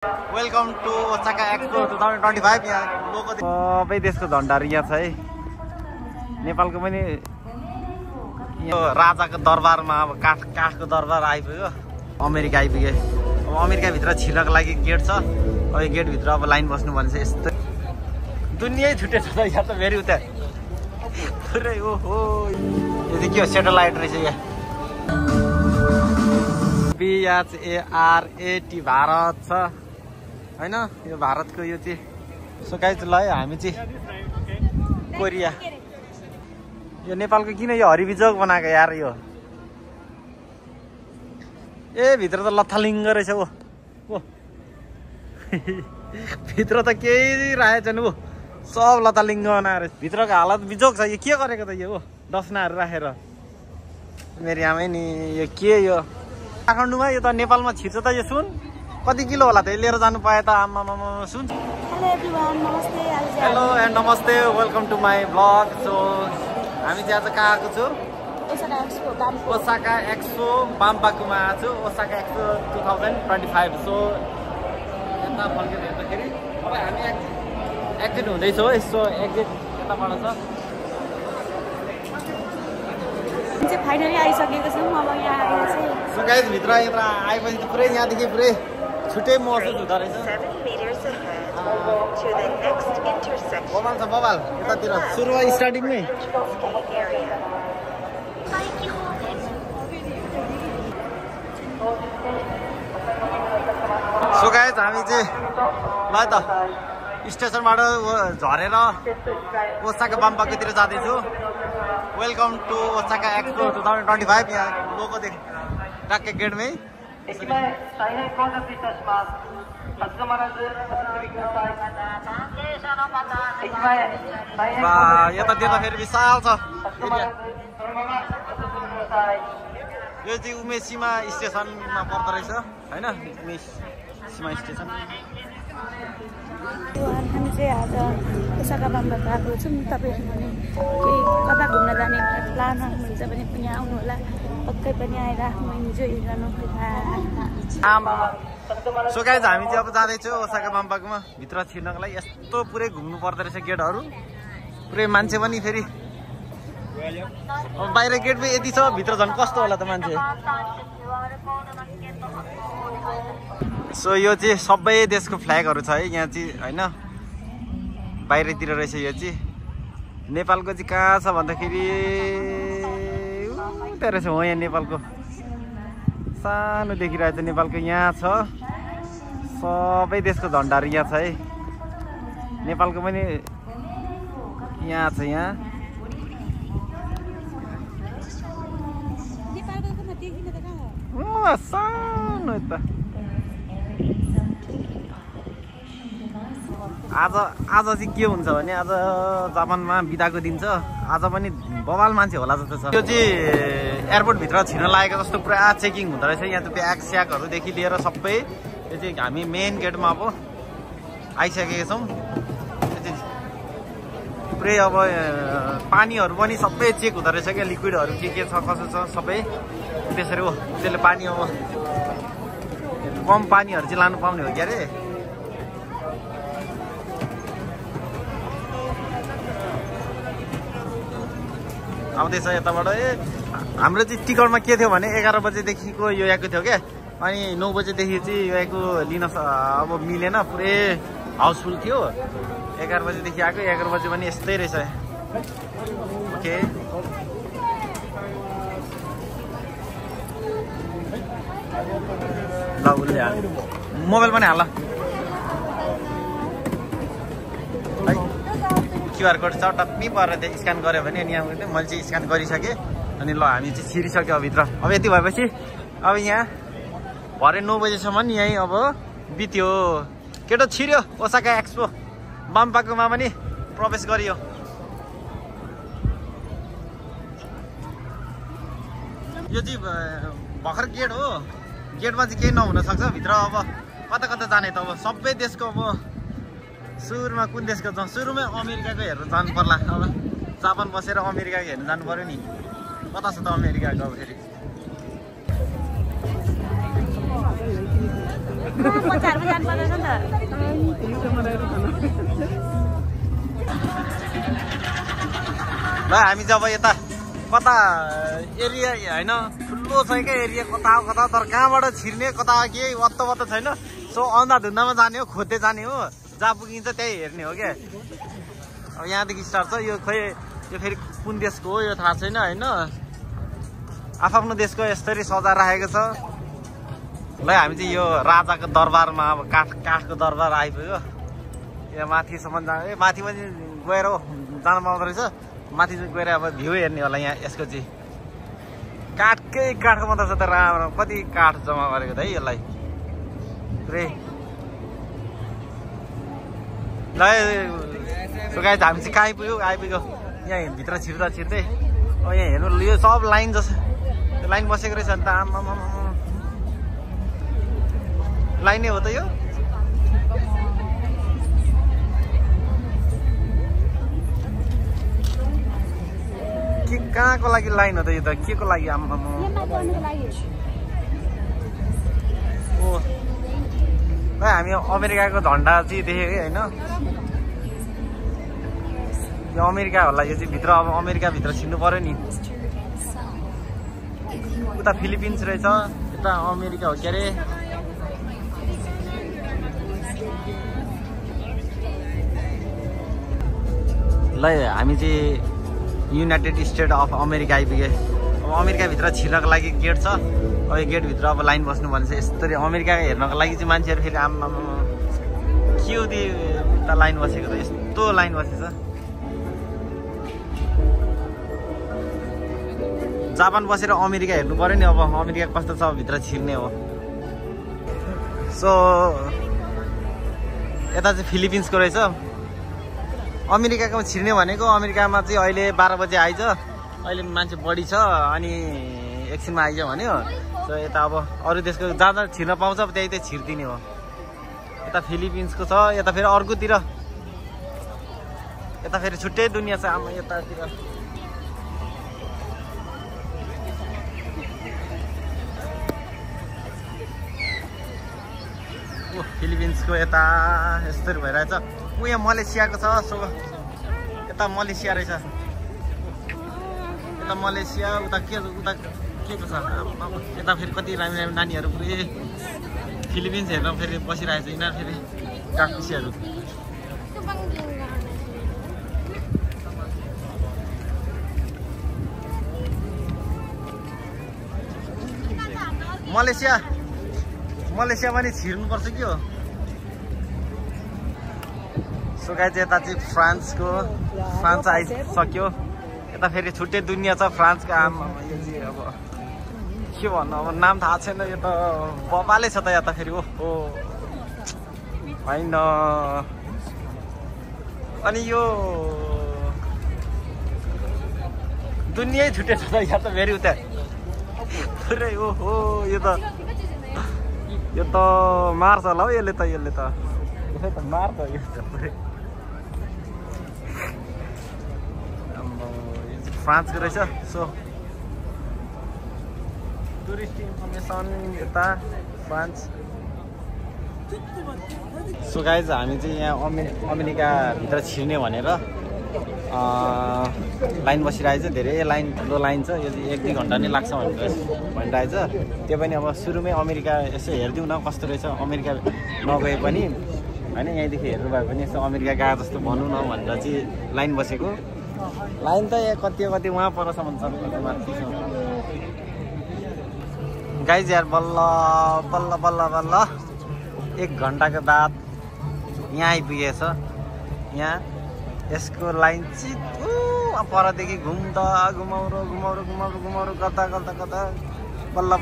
Welcome to Osaka expo 2025। यहाँ सबै देशको झन्डाहरू यहाँ छ है। नेपालको पनि यो राजाको दरबारमा अब काठको दरबार आइपुग्यो। अमेरिका आइपुग्यो। अब अमेरिकाभित्र छिर्नको लागि गेट छ। अब यो गेटभित्र अब लाइन बस्नु पर्ने छ। यस्तो दुनियै छुट्टै छ यहाँ त फेरि उता पुरै ओहो यो चाहिँ के हो सेटेलाइट रहेछ यहाँ। BHARAT भारत छ हैन। यो भारतको यो चाहिँ सो गाइज ल हामी चाहिँ कोरिया। यो नेपालको किन यो हरिबिजोग बनाएको यार यो। ए भित्र त लथालिङ्ग रहेछ ओ भित्र त केही राखेको छैन ओ सब लथालिङ्ग बनाएर भित्रको हालत बिजोग छ। यो के गरेको त यो डसनाहरू राखेर मेरो आमै नि यो के यो काठमाडौँमा यो त नेपालमा छिर्छ त यो सुन कति किलो होला त लिएर जानु पाए त आम्मामा सुन। हेलो एभ्रीवन नमस्ते। हेलो एन्ड नमस्ते welcome to my blog. So हामी चाहिँ आज कहाँ आएको छु ओसाका एक्सपो बाम्पाकुमा आएको छु। Osaka expo 2025। सो यता फर्केर हेर्दाखेरि अब हामी एक्जिट हुँदैछौँ। यसो एक्जिट यताबाट छ। फाइनली आइसकेको छौँ। अब यहाँ आएर चाहिँ सो गाइज भित्र यता आएपछि त पुरै यहाँदेखि पुरै छुट्टै महसुस हुँदो रहेछ। बबाल छ बबाल यतातिर सुरुमा स्टार्टिङमै। सो गाइज हामी चाहिँ ल त स्टेसनबाट झरेर ओसाका बाम्पाकोतिर जाँदैछु। Welcome to Osaka expo 2025। यहाँ लोगो देख ट्याक्कै गेटमै। यतातिर फेरि विशाल छ एरिया। यो चाहिँ उमेश सीमा स्टेसनमा पर्दो रहेछ होइन। उमेश सीमा स्टेसन। हामी चाहिँ आज ओसाका बाम्पाको आएको छौँ। तपाईँहरू पनि केही कता घुम्न जाने प्लान हुन्छ भने पनि आउनु होला। पक्कै पनि आएर आफ्नो इन्जोय गर्नुहोला। सो गाइज हामी चाहिँ अब जाँदैछौँ ओसाका बाम्पाकोमा। भित्र छिर्नको लागि यस्तो पुरै घुम्नु पर्दो रहेछ गेटहरू। पुरै मान्छे पनि फेरि अब बाहिर गेटमै यति छ भित्र झन् कस्तो होला त मान्छे। सो यो चाहिँ सबै देशको फ्ल्यागहरू छ है यहाँ चाहिँ होइन। बाहिरतिर रहेछ यो चाहिँ। नेपालको चाहिँ कहाँ छ भन्दाखेरि उता रहेछ हो यहाँ नेपालको सानो देखिरहेछ। नेपालको यहाँ छ सबै देशको झन्डाहरू यहाँ छ है। नेपालको पनि यहाँ छ। यहाँ सानो यता आज चाहिँ के हुन्छ भने आज जापानमा बिदाको दिन छ। आज पनि बवाल मान्छे होला जस्तो छ। यो चाहिँ एयरपोर्टभित्र छिर्न लागेको जस्तो पुरा चेकिङ हुँदो रहेछ। यहाँ त ब्याग स्यागहरूदेखि लिएर सबै यो चाहिँ हामी मेन गेटमा अब आइसकेका छौँ। पुरै अब पानीहरू पनि सबै चेक हुँदो रहेछ क्या। लिक्विडहरू के छ कसो छ सबै त्यसरी हो। त्यसले पानी अब कम पानीहरू चाहिँ लानु पाउने हो क्या अरे। आउँदैछ यताबाट। ए हाम्रो चाहिँ टिकटमा के थियो भने 11 बजेदेखिको यो आएको थियो क्या। अनि 9 बजेदेखि चाहिँ यो आएको लिन अब मिलेन। पुरै हाउसफुल थियो। 11 बजेदेखि आएको 11 बजे पनि यस्तै रहेछ। ओके ल उसले हाल मोबाइल पनि हाल। क्युआर कोड छ टक्कै परेर त्यो स्क्यान गऱ्यो भने अनि यहाँ मैले चाहिँ स्क्यान गरिसकेँ। अनि ल हामी चाहिँ छिरिसक्यो भित्र। अब यति भएपछि अब यहाँ भरे 9 बजेसम्म यहीँ अब बित्यो। केटो छिर्यो ओसाका एक्सपो बाम्पाकोमा पनि प्रवेश गरियो। यो चाहिँ भर्खर गेट हो। गेटमा चाहिँ केही नहुन सक्छ भित्र। अब कता कता जाने त अब सबै देशको अब सुरुमा कुन देशको जाउँ। सुरुमै अमेरिकाको हेर्नु जानु पर्ला। अब जापान बसेर अमेरिकाको हेर्नु जानु पर्यो नि। कता छ त अमेरिकाको अब फेरि। बजारमा जानुपर्छ नि ल हामी जब यता कता एरिया होइन ठुलो छ क्या एरिया कता कता तर कहाँबाट छिर्ने कता केही वत्त वत्त छैन सो अन्धाधुन्दामा जाने हो खोज्दै जाने हो जहाँ पुगिन्छ त्यही हेर्ने हो क्या अब यहाँदेखि स्टार्ट छ यो खोइ यो फेरि कुन देशको हो यो थाहा छैन होइन आफ्नो देशको यसरी सजाएर राखेको छ ल हामी चाहिँ यो राजाको दरबारमा अब काठको दरबार आइपुग्यो यहाँ माथिसम्म माथि पनि गएर जान पाउँदो रहेछ माथि चाहिँ गएर अब भ्यू हेर्ने होला यहाँ यसको चाहिँ काठकै काठको मात्र छ त राम्रो कति काठ जम्मा गरेको त है यसलाई पुरै ल गाइस हामी चाहिँ कहाँ आइपुग्यो यहाँ भित्र छिर्दै अब यहाँ हेर्नु यो सब लाइन जस्तो त्यो लाइन बसेको रहेछ नि त आम्मा लाइनै हो त यो के कहाँको लागि लाइन हो त यो त के को लागि आम्मा ओ हामी अमेरिकाको झन्डा चाहिँ देखेँ होइन यो अमेरिका होला यो चाहिँ भित्र अब अमेरिकाभित्र छिर्नु पर्यो नि उता फिलिपिन्स रहेछ यता अमेरिका हो के अरे ल हामी चाहिँ युनाइटेड स्टेट अफ अमेरिका आइपुगे अब अमेरिकाभित्र छिर्नको लागि गेट छ अब यो गेटभित्र अब लाइन बस्नु भनेपछि यस्तरी अमेरिका हेर्नको लागि चाहिँ मान्छेहरू फेरि आम्मा के हो त्यो लाइन बसेको त यस्तो लाइन बसेछ जापान बसेर अमेरिका हेर्नु पर्यो नि अब अमेरिका कस्तो छ भित्र छिर्ने हो सो यता चाहिँ फिलिपिन्सको रहेछ अमेरिकाको छिर्ने भनेको अमेरिकामा चाहिँ अहिले 12 बजे आइज अहिले मान्छे बढी छ अनि एकछिनमा आइज भन्यो सो यता अब अरू देशको जहाँ जहाँ छिर्न पाउँछ त्यही छिर्दिने हो यता फिलिपिन्सको छ यता फेरि अर्कोतिर यता फेरि छुट्टै दुनियाँ छ आमा यतातिर फिलिपिन्सको यता यस्तरी भइरहेछ ऊ यहाँ मलेसियाको छ सो यता मलेसिया रहेछ यता मलेसिया उता के को छ यता फेरि कति रामी रामी नानीहरू पुरै फिलिपिन्स हेर्न फेरि बसिरहेछ यिनीहरू फेरि काकुसियाहरू मलेसिया पनि छिर्नुपर्छ कि हो सो गाइस यता चाहिँ फ्रान्स आइसक्यो यता फेरि छुट्टै दुनियाँ छ फ्रान्सको आमा यो चाहिँ अब के भन्नु अब नाम थाहा छैन यो त बबाले छ त यता फेरि ओहो होइन अनि यो दुनियै छुट्टै छ त यहाँ त फेरि उता पुरै ओहो यो त मार्छ होला हौ यसले त मार्छ यो त पुरै फ्रान्सको रहेछ सो टुरिस्ट इन्फर्मेसन यता फ्रान्स सो गाइज हामी चाहिँ यहाँ अमेरिकाभित्र छिर्ने भनेर लाइन बसिरहेछ धेरै लाइन ठुलो लाइन छ यो चाहिँ 1-2 घन्टा नै लाग्छ भनिरहेछ त्यो पनि अब सुरुमै अमेरिका यसो हेरिदिउँ न कस्तो रहेछ अमेरिका नगए पनि होइन यहीँदेखि हेर्नु भए पनि यसो अमेरिका गएको जस्तो भनौँ न भनेर चाहिँ लाइन बसेको लाइन त यहाँ कति उहाँ परसम्म छ माथि छ गाइज यार बल्ल 1 घन्टाको बाद यहाँ आइपुगेछ यहाँ यसको लाइन चाहिँ परदेखि घुमाउरो कता बल्ल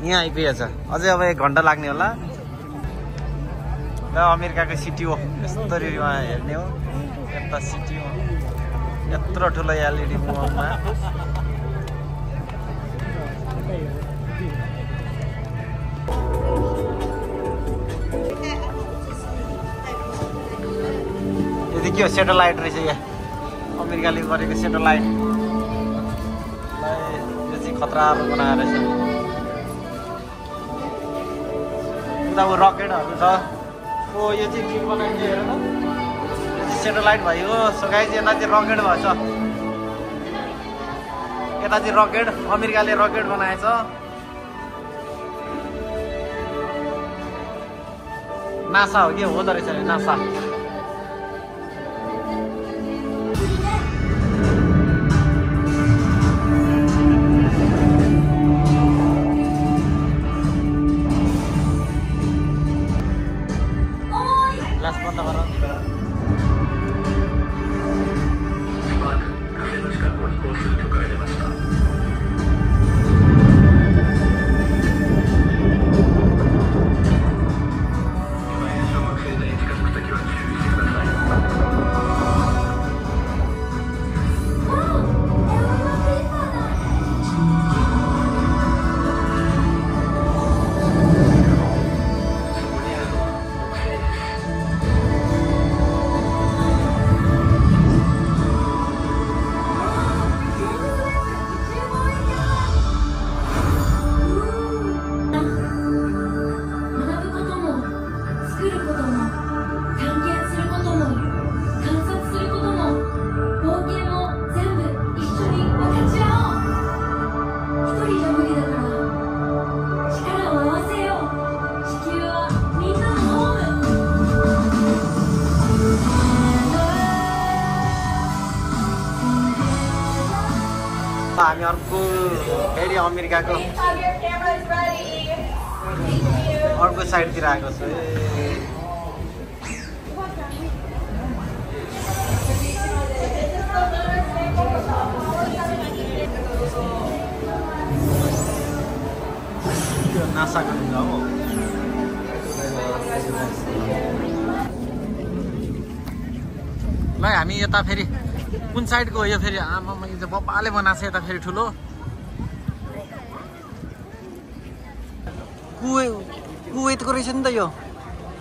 यहाँ आइपुगेछ अझै अब 1 घन्टा लाग्ने होला र अमेरिकाको सिटी हो यस्तरी हेर्ने हो यता सिटी हो यत्रो ठुलो एलइडी मोबाइलमा यदि के हो सेटेलाइट रहेछ यहाँ अमेरिकाले गरेको सेटेलाइट यो चाहिँ खतरा बनाएर रहेछ उता रकेटहरू छ। ओ यो चाहिँ के बनाइन्छ हेर न, यो चाहिँ सेटेलाइट भयो। सो गाइस यता चाहिँ रकेट भएछ, यता चाहिँ रकेट, अमेरिकाले रकेट बनाएछ। नासा हो कि हो त रहेछ नासा। ग्लास बन्द गर। हामी अर्को फेरि अमेरिकाको अर्को साइडतिर आएको छु। नासाको ढुङ्गा हो। ल हामी यता फेरि कुन साइडको हो यो फेरि? आमा मैले बप्पाले बनाएको छ यता फेरि ठुलो कुवेतको रहेछ नि त यो,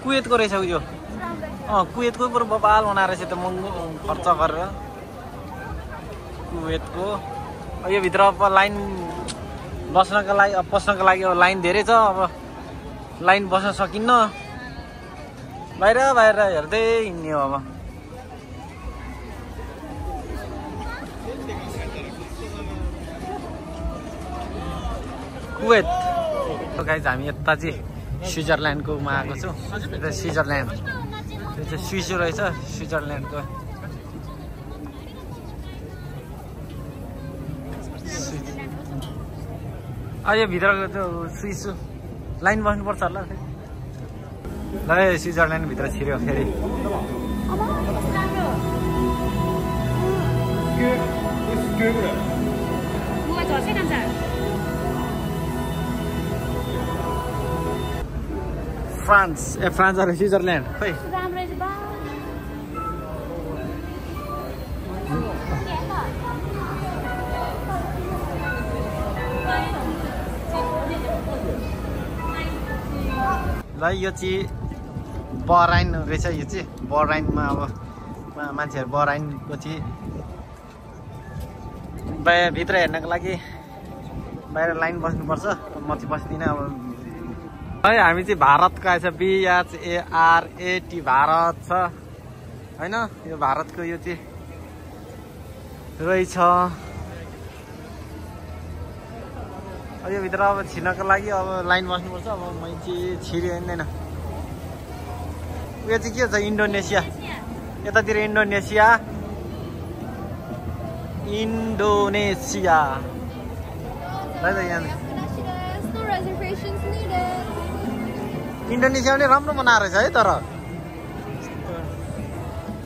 कुवेतको रहेछ यो। कुवेतको पुरो बप्पाल बनाएर रहेछ त महँगो खर्च गरेर कुवेतको। यो भित्र अब लाइन बस्नको लागि पस्नको लागि अब लाइन धेरै छ। अब लाइन बस्न सकिन्न, बाहिर बाहिर हेर्दै हिँड्ने हो। अब कुवेत गाइज हामी यता चाहिँ स्विजरल्यान्डकोमा आएको छु। यो स्विजरल्यान्ड, यो चाहिँ स्विस रहेछ स्विजरल्यान्डको। यो भित्रको त्यो स्विस लाइन बस्नुपर्छ होला फेरि। ल स्विजरल्यान्ड भित्र छिर्यो फेरि। फ्रान्स फ्रान्स अरे स्विजरल्यान्ड खै। ल यो चाहिँ बहराइन रहेछ। यो चाहिँ बहराइनमा अब मान्छेहरू बहराइनको चाहिँ भित्र हेर्नको लागि बाहिर लाइन बस्नुपर्छ। म चाहिँ बस्दिनँ अब। है हामी चाहिँ भारतको आएछ, BHARAT भारत छ होइन। यो भारतको यो चाहिँ रहेछ। यो भित्र अब छिर्नको लागि अब लाइन बस्नुपर्छ। अब मैले चाहिँ छिरिँदैन। उयो चाहिँ के छ? इन्डोनेसिया, यतातिर इन्डोनेसिया इन्डोनेसिया है त। यहाँ इन्डोनेसिया पनि राम्रो बनाएर रहेछ है। तर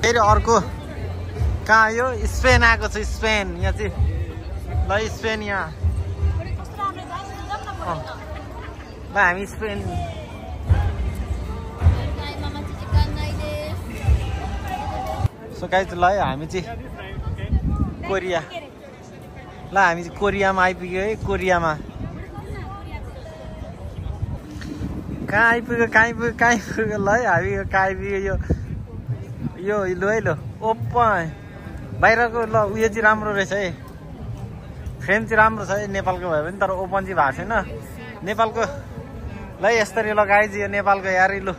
फेरि अर्को कहाँ यो स्पेन आएको छ। स्पेन यहाँ चाहिँ ल स्पेन यहाँ ल हामी स्पेन सो गाइज ल हामी चाहिँ कोरिया ल हामी चाहिँ कोरियामा आइपुग्यो है। कोरियामा कहाँ आइपुग्यो ल है हामी कहाँ आइपुग्यो। यो लु है ल ओपन बाहिरको ल उयो चाहिँ राम्रो रहेछ है। फ्रेम चाहिँ राम्रो छ है नेपालको भयो भने, तर ओपन चाहिँ भएको छैन। नेपालको ल यसरी ल गाइज यो नेपालको यार लु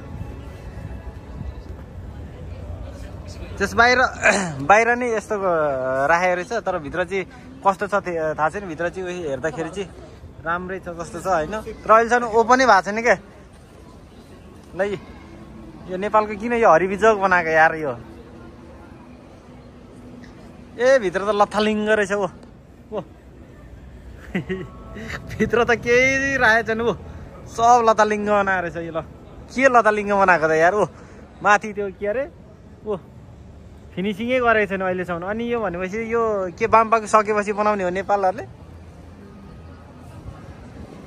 त्यस बाहिर नै यस्तो राखेको रहेछ तर भित्र चाहिँ कस्तो छ थाहा छैन भित्र चाहिँ उही हेर्दाखेरि चाहिँ राम्रै छ जस्तो छ होइन तर अहिलेसम्म ओपनै भएको छैन क्या ल यो नेपालको किन यो हरिबिजोग बनाएको यार यो ए भित्र त लथालिङ्ग रहेछ ओ भित्र त केही राखेको छैन ऊ सब लतालिङ्ग बनाएको रहेछ यो ल के लतालिङ्ग बनाएको त यार ओ माथि त्यो के अरे ओ फिनिसिङै गरेको छैन अहिलेसम्म अनि यो भनेपछि यो के बामपाको सकेपछि बनाउने हो नेपालहरूले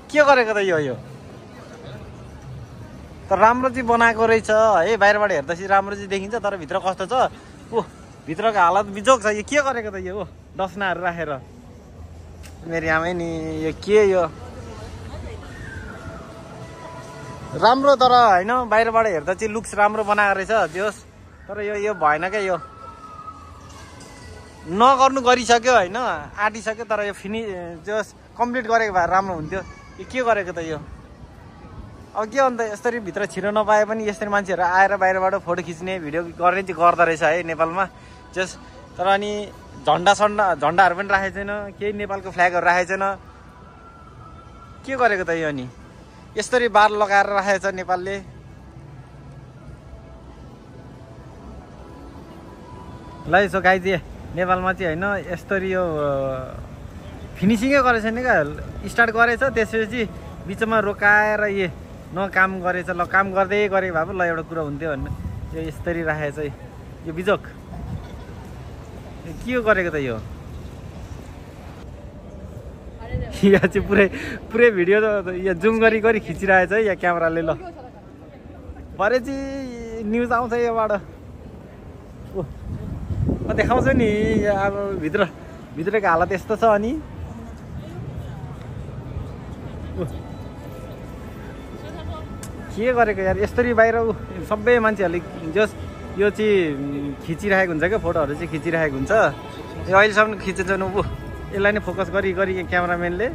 के गरेको त यो तर राम्रो चाहिँ बनाएको रहेछ है बाहिरबाट हेर्दाखेरि राम्रो चाहिँ देखिन्छ तर भित्र कस्तो छ ओ भित्रको हालत बिजोग छ यो के गरेको त यो डसनाहरू राखेर मेरो आमै नि यो के यो राम्रो तर होइन बाहिरबाट हेर्दा चाहिँ लुक्स राम्रो बनाएको रहेछ जोस् तर यो भएन क्या यो नगर्नु गरिसक्यो होइन आँटिसक्यो तर यो जोस् कम्प्लिट गरेको भए राम्रो हुन्थ्यो यो के गरेको त यो अब के अन्त यसरी भित्र छिर्न नपाए पनि यसरी मान्छेहरू आएर बाहिरबाट फोटो खिच्ने भिडियो गर्ने चाहिँ गर्दो रहेछ है नेपालमा जस तर अनि झन्डाहरू पनि राखेको छैन केही नेपालको फ्ल्यागहरू राखेको छैन के गरेको त यो अनि यसरी बार लगाएर राखेको छ नेपालले ल यसो गाइज नेपालमा चाहिँ होइन यसरी यो फिनिसिङै गरेको छैन क्या स्टार्ट गरेछ त्यसपछि बिचमा रोकाएर न काम गरेछ ल काम गर्दै गरेको भए पो ल एउटा कुरो हुन्थ्यो भन्ने यो यसरी राखेको छ यो बिजोक के गरेको त यो यहाँ चाहिँ पुरै भिडियो त यो जुम गरी खिचिरहेछ है यहाँ क्यामेराले ल भरे चाहिँ न्युज आउँछ योबाट म देखाउँछु नि अब भित्रको हालत यस्तो छ अनि के गरेको यार यसरी बाहिर सबै मान्छेहरूले जस यो चाहिँ खिचिरहेको हुन्छ क्या फोटोहरू चाहिँ खिचिरहेको हुन्छ यो अहिलेसम्म खिचेछ नि यसलाई नै फोकस गरी क्यामेराम्यानले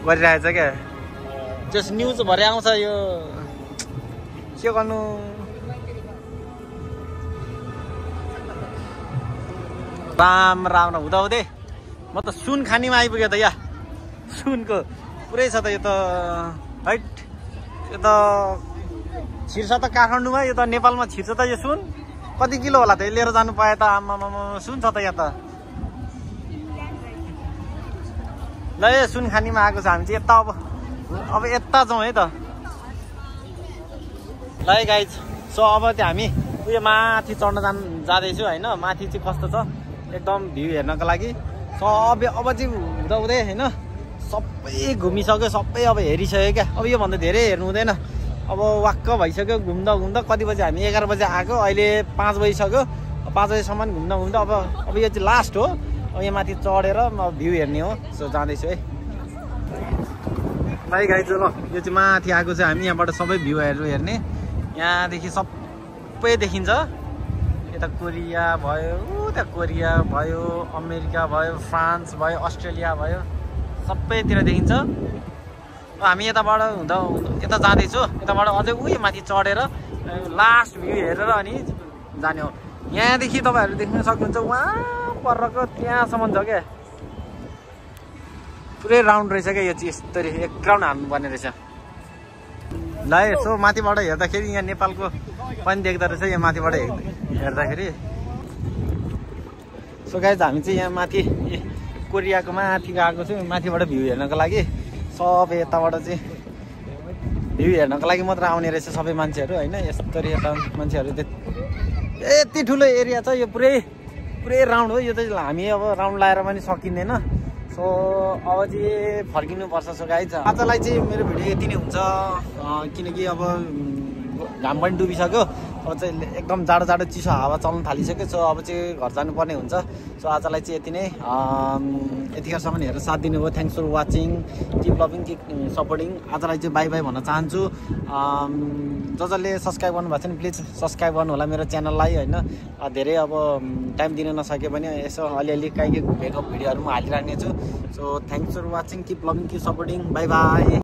गरिरहेछ क्या जस न्युज भरे आउँछ यो के गर्नु राम्रो हुँदै म त सुन खानीमा आइपुगेँ त सुनको पुरै छ त यो त हैट यो त छिर्छ त काठमाडौँमा यो त नेपालमा छिर्छ त यो सुन कति किलो होला त लिएर जानु पाए त आमामा सुन छ त यहाँ त ल ए सुन खानीमा आएको छ हामी चाहिँ यता अब यता जाउँ है त ल है गाइज सो अब चाहिँ हामी उयो माथि चढ्न जाँदैछु होइन माथि चाहिँ कस्तो छ एकदम भ्यू हेर्नको लागि अब चाहिँ हुँदै होइन सबै घुमिसक्यो सबै अब हेरिसक्यो क्या अब योभन्दा धेरै हेर्नु हुँदैन अब वाक्क भइसक्यो घुम्दा कति बजी हामी 11 बजे आएको अहिले 5 बजिसक्यो 5 बजीसम्म घुम्दा अब यो चाहिँ लास्ट हो अब यहाँ माथि चढेर भ्यू हेर्ने हो सो जाँदैछु है भाइ गाइज ल यो चाहिँ माथि आएको चाहिँ हामी यहाँबाट सबै भ्यूहरू हेर्ने यहाँदेखि सबै देखिन्छ यता कोरिया भयो उता कोरिया भयो अमेरिका भयो फ्रान्स भयो अस्ट्रेलिया भयो सबैतिर देखिन्छ हामी यताबाट यता जाँदैछु यताबाट अझै उयो माथि चढेर लास्ट भ्यू हेरेर अनि जाने हो यहाँदेखि तपाईँहरू देख्न सक्नुहुन्छ वहाँ परको त्यहाँसम्म छ क्या पुरै राउन्ड रहेछ क्या यो चाहिँ यस्तरी एक राउन्ड हान्नुपर्ने रहेछ ल यसो माथिबाट हेर्दाखेरि यहाँ नेपालको पनि देख्दो रहेछ यहाँ माथिबाट हेर्दाखेरि सो गाइज हामी चाहिँ यहाँ माथि कोरियाको माथि गएको छु माथिबाट भ्यू हेर्नको लागि सब यताबाट चाहिँ भ्यू हेर्नको लागि मात्र आउने रहेछ सबै मान्छेहरू होइन यस्तरी यता मान्छेहरू यति ठुलो एरिया छ यो पुरै राउन्ड हो यो चाहिँ हामी अब राउन्ड लाएर पनि सकिँदैन सो अब चाहिँ फर्किनुपर्छ सो गाइज आजलाई चाहिँ मेरो भिडियो यति नै हुन्छ किनकि अब घाम पनि डुबिसक्यो अब चाहिँ एकदम जाडो चिसो हावा चल्न थालिसक्यो सो अब चाहिँ घर जानुपर्ने हुन्छ सो आजलाई चाहिँ यति नै यतिखेरसम्म हेरेर साथ दिनुभयो thanks for watching keep loving keep supporting आजलाई चाहिँ बाई बाई भन्न चाहन्छु जसले सब्सक्राइब गर्नुभएको छ नि प्लिज सब्सक्राइब गर्नु होला मेरो च्यानललाई होइन धेरै अब टाइम दिन नसके पनि यसो अलिअलि काहीँ भेको भिडियोहरू म हालिराख्ने छु so thanks for watching keep loving keep supporting bye by